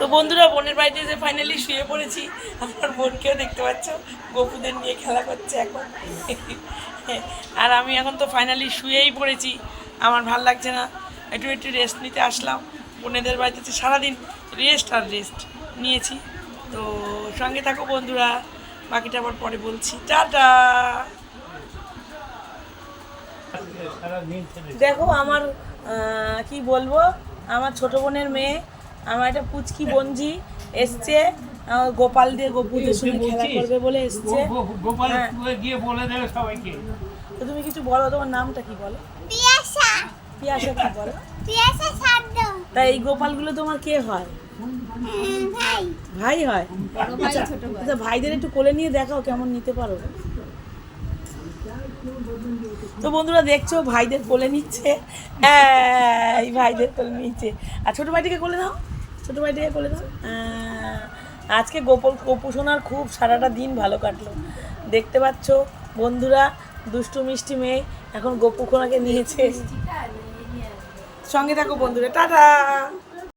তো বন্ধুরা বোনের বাড়িতে যে ফাইনালি শুয়ে পড়েছি, আমার বোনকেও দেখতে পাচ্ছ গপুদের নিয়ে খেলা করছে এখন। আর আমি এখন তো ফাইনালি শুয়েই পড়েছি, আমার ভাল লাগছে না, একটু একটু রেস্ট নিতে আসলাম। বোনেদের বাড়িতে সারাদিন রেস্ট আর রেস্ট নিয়েছি। তো সঙ্গে থাকো বন্ধুরা, বাকিটা আবার পরে বলছি। টাটা। দেখো আমার কি বলবো, আমার ছোট বোনের মেয়ে, আমার একটা পুচকি বোনজি এসছে, গোপাল দিয়ে গপুদের সঙ্গে খেলা করবে বলে এসছে। তো তুমি কিছু বলো, তোমার নামটা কি বলো? পিয়াসা। পিয়াসা কি বলো? পিয়াসা শব্দ। তাই এই গোপালগুলো তোমার কে হয়? ভাই। ভাই হয়? আচ্ছা ভাইদের একটু কোলে নিয়ে দেখাও কেমন নিতে পারো। তো বন্ধুরা দেখছো ভাইদের কোলে নিচ্ছে, এই ভাইদের কোলে নিচ্ছে। আর ছোটো ভাইটিকে কোলে নাও, ছোটো ভাইটিকে কোলে নাও। আজকে গপু সোনার খুব সারাটা দিন ভালো কাটলো। দেখতে পাচ্ছ বন্ধুরা, দুষ্টু মিষ্টি মেয়ে এখন গপু সোনাকে নিয়েছে। সঙ্গে থাকো বন্ধুরা, টাটা।